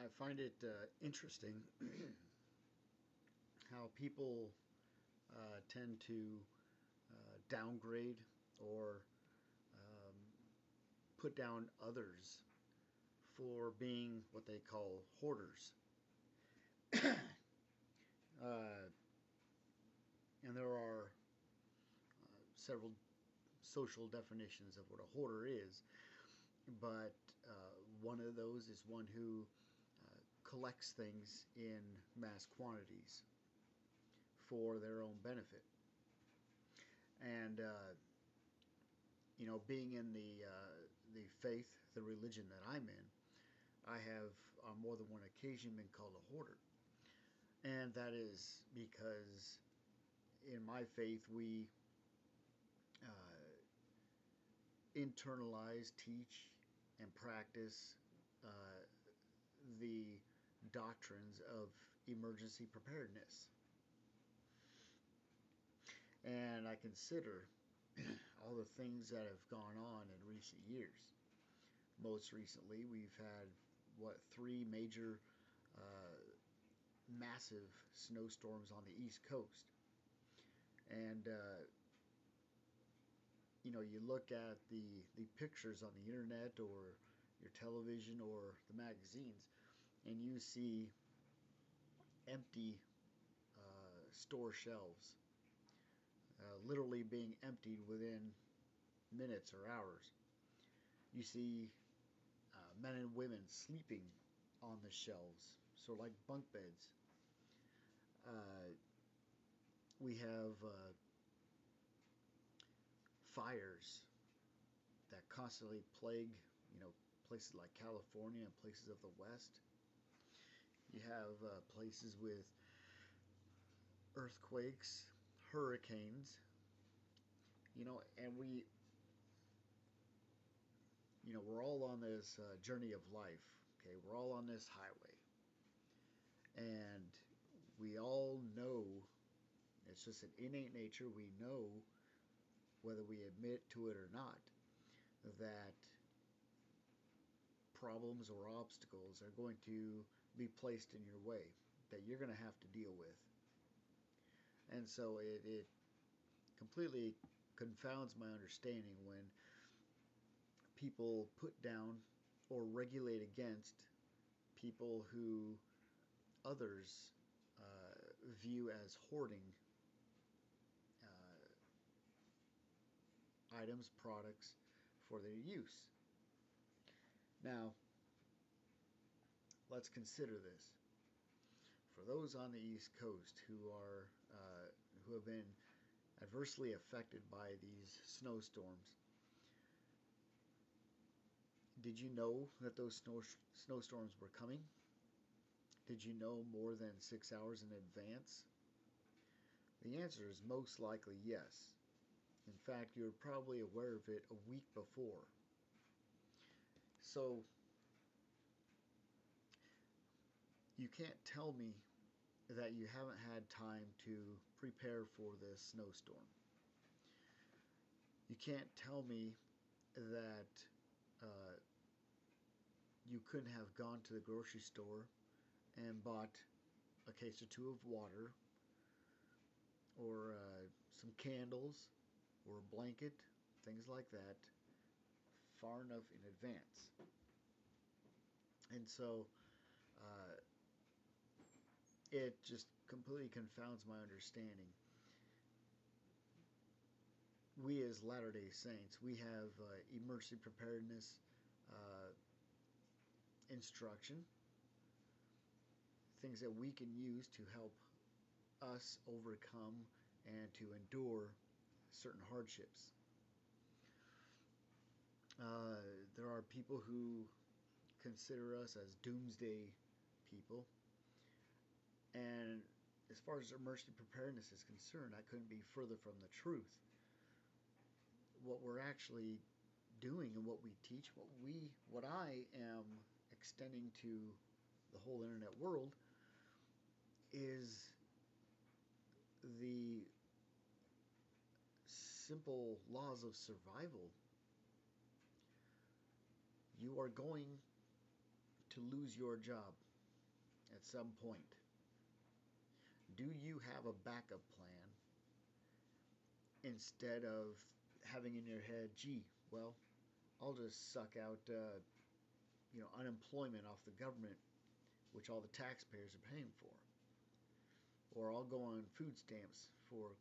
I find it interesting how people tend to downgrade or um, put down others for being what they call hoarders. Uh, and there are several social definitions of what a hoarder is, but one of those is one who collects things in mass quantities for their own benefit. And being in the faith, the religion that I'm in, I have on more than one occasion been called a hoarder, and that is because in my faith we uh, internalize, teach, and practice uh, the doctrines of emergency preparedness. And I consider all the things that have gone on in recent years. Most recently, we've had three major uh, massive snowstorms on the East Coast, and you look at the pictures on the internet or your television or the magazines, and you see empty store shelves, literally being emptied within minutes or hours. You see men and women sleeping on the shelves, sort of like bunk beds. Uh, we have fires that constantly plague, places like California and places of the West. You have places with earthquakes, hurricanes, and we're all on this journey of life. Okay, we're all on this highway, and we all know it's just an innate nature. We know, whether we admit to it or not, that problems or obstacles are going to be placed in your way that you're going to have to deal with. And so it completely confounds my understanding when people put down or regulate against people who others view as hoarding uh, items, products for their use. Now, let's consider this. For those on the East Coast who have been adversely affected by these snowstorms, did you know that those snowstorms were coming? Did you know more than 6 hours in advance? The answer is most likely yes. In fact, you're probably aware of it a week before. So you can't tell me that you haven't had time to prepare for this snowstorm. You can't tell me that uh, you couldn't have gone to the grocery store and bought a case or two of water or some candles or a blanket, things like that, far enough in advance. And so uh, it just completely confounds my understanding. We as Latter-day Saints, we have emergency preparedness uh, instruction, things that we can use to help us overcome and to endure certain hardships. There are people who consider us as doomsday people, and as far as emergency preparedness is concerned, I couldn't be further from the truth. What we're actually doing and what we teach, what I am extending to the whole internet world is the simple laws of survival. You are going to lose your job. at some point. Do you have a backup plan instead of having in your head, gee, well, I'll just suck out unemployment off the government, which all the taxpayers are paying for, or I'll go on food stamps for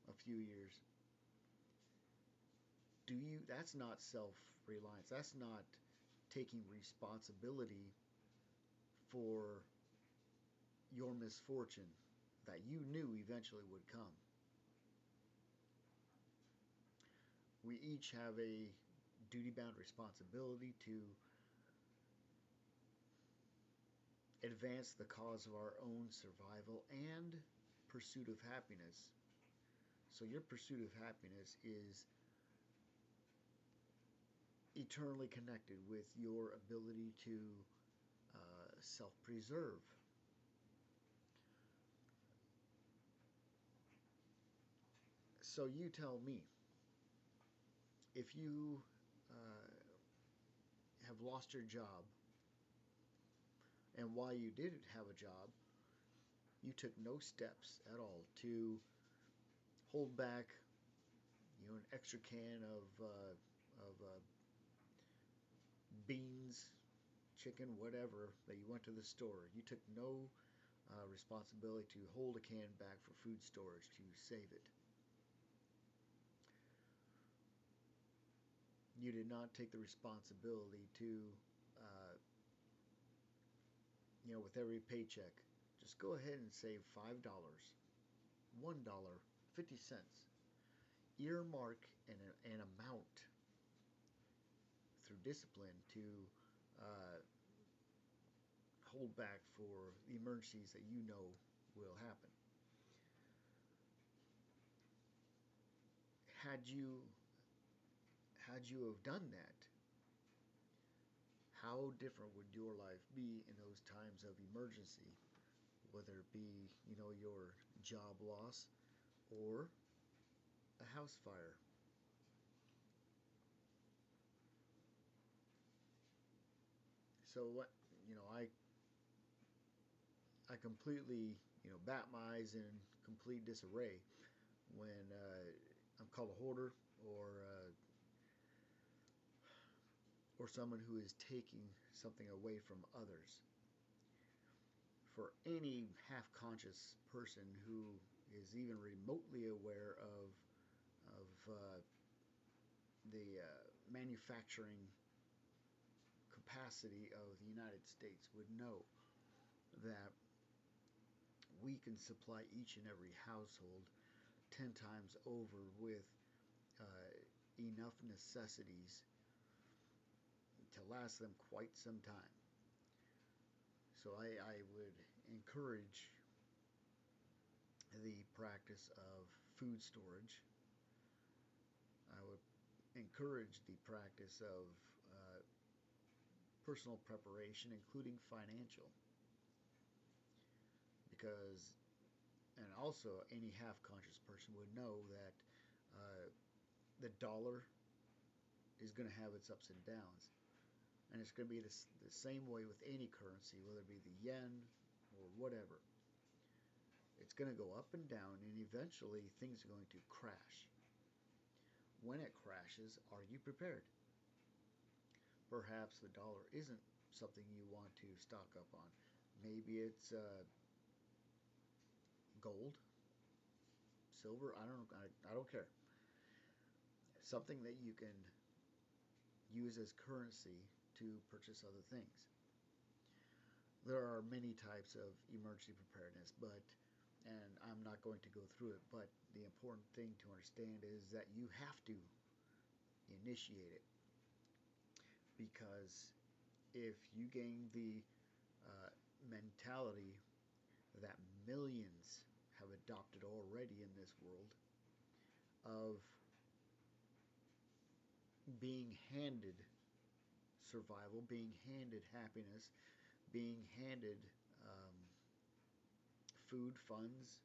a few years. That's not self-reliance. That's not taking responsibility for your misfortune that you knew eventually would come. We each have a duty-bound responsibility to advance the cause of our own survival and pursuit of happiness. So your pursuit of happiness is eternally connected with your ability to self-preserve. So you tell me, if you uh, have lost your job, and while you did have a job, you took no steps at all to hold back, an extra can of beans, chicken, whatever that you went to the store. You took no responsibility to hold a can back for food storage to save it. You did not take the responsibility to, uh, with every paycheck, just go ahead and save $5, $1, 50 cents. Earmark an amount through discipline to uh, hold back for the emergencies that you know will happen. Had you have done that, how different would your life be in those times of emergency, whether it be, your job loss or a house fire? So what, I completely, bat my eyes in complete disarray when I'm called a hoarder or someone who is taking something away from others. For any half-conscious person who is even remotely aware of the manufacturing capacity of the United States would know that we can supply each and every household 10 times over with uh, enough necessities to last them quite some time. So I would encourage the practice of food storage. I would encourage the practice of personal preparation, including financial, because, and also any half-conscious person would know that the dollar is going to have its ups and downs, and it's going to be the same way with any currency, whether it be the yen or whatever. It's going to go up and down, and eventually things are going to crash. When it crashes, are you prepared? Perhaps the dollar isn't something you want to stock up on. Maybe it's gold, silver. I don't know. I don't care. Something that you can use as currency to purchase other things. There are many types of emergency preparedness, and I'm not going to go through it, but the important thing to understand is that you have to initiate it, because if you gain the mentality that millions have adopted already in this world of being handed survival, being handed happiness, being handed um, food funds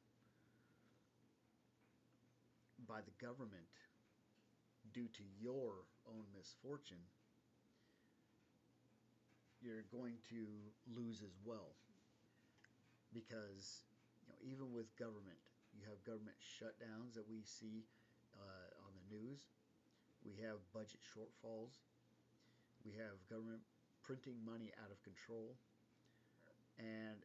by the government due to your own misfortune, you're going to lose as well. because even with government, you have government shutdowns that we see on the news. We have budget shortfalls. We have government printing money out of control, and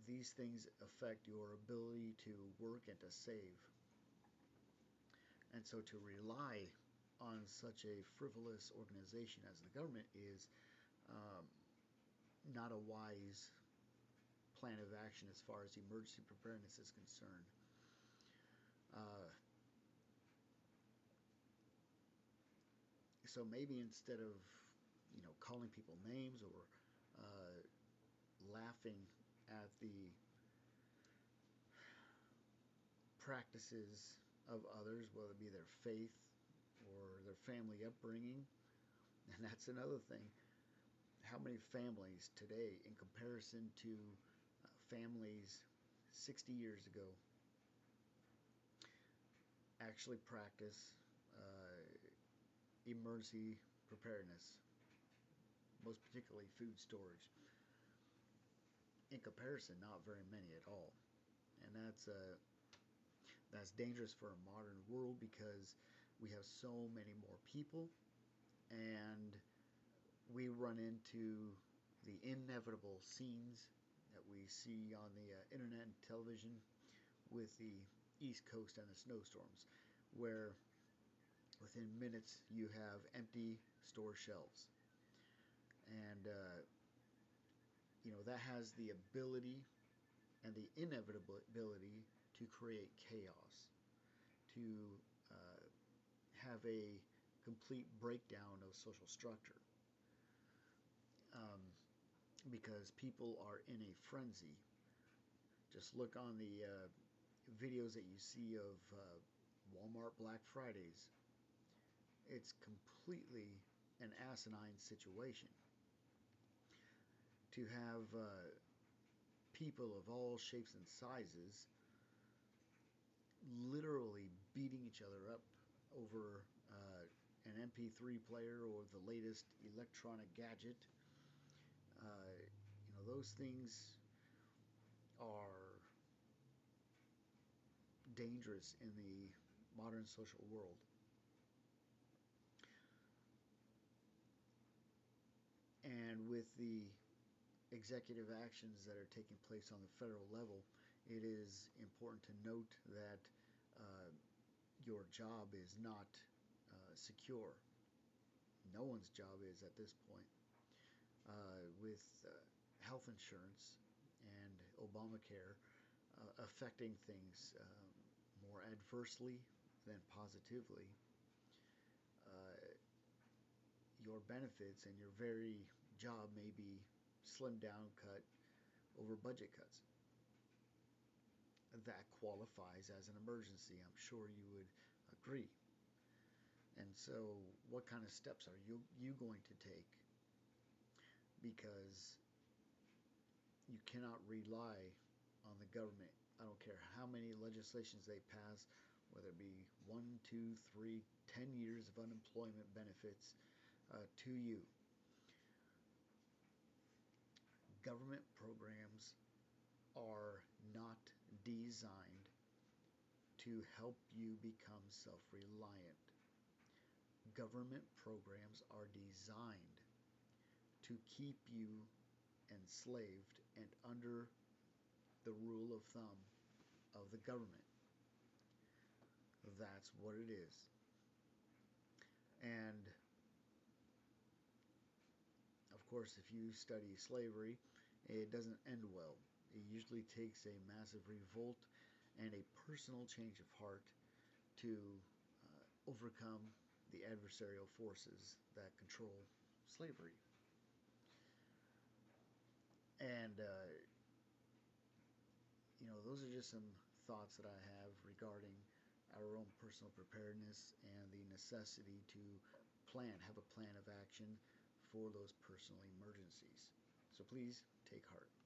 these things affect your ability to work and to save. And so to rely on such a frivolous organization as the government is um, not a wise plan of action as far as emergency preparedness is concerned. Uh, so maybe instead of calling people names or laughing at the practices of others, whether it be their faith or their family upbringing, and that's another thing. How many families today, in comparison to families 60 years ago, actually practice emergency preparedness, most particularly food storage? In comparison, not very many at all, and that's dangerous for a modern world because we have so many more people, and we run into the inevitable scenes that we see on the internet and television with the East Coast and the snowstorms, where within minutes you have empty store shelves. And, that has the ability and the inevitability to create chaos, to have a complete breakdown of social structure, um, because people are in a frenzy. Just look on the videos that you see of Walmart Black Fridays. It's completely an asinine situation to have people of all shapes and sizes literally beating each other up over an MP3 player or the latest electronic gadget. Those things are dangerous in the modern social world. And with the executive actions that are taking place on the federal level, it is important to note that your job is not secure. No one's job is at this point. With health insurance and Obamacare affecting things more adversely than positively, your benefits and your very job may be slimmed down, cut over budget cuts. That qualifies as an emergency. I'm sure you would agree. And so, what kind of steps are you going to take? Because you cannot rely on the government. I don't care how many legislations they pass, whether it be 1, 2, 3, 10 years of unemployment benefits to you. Government programs are not designed to help you become self-reliant. Government programs are designed to keep you enslaved and under the rule of thumb of the government. That's what it is. And of course, if you study slavery, it doesn't end well. It usually takes a massive revolt and a personal change of heart to overcome the adversarial forces that control slavery. And, those are just some thoughts that I have regarding our own personal preparedness and the necessity to have a plan of action for those personal emergencies. So please take heart.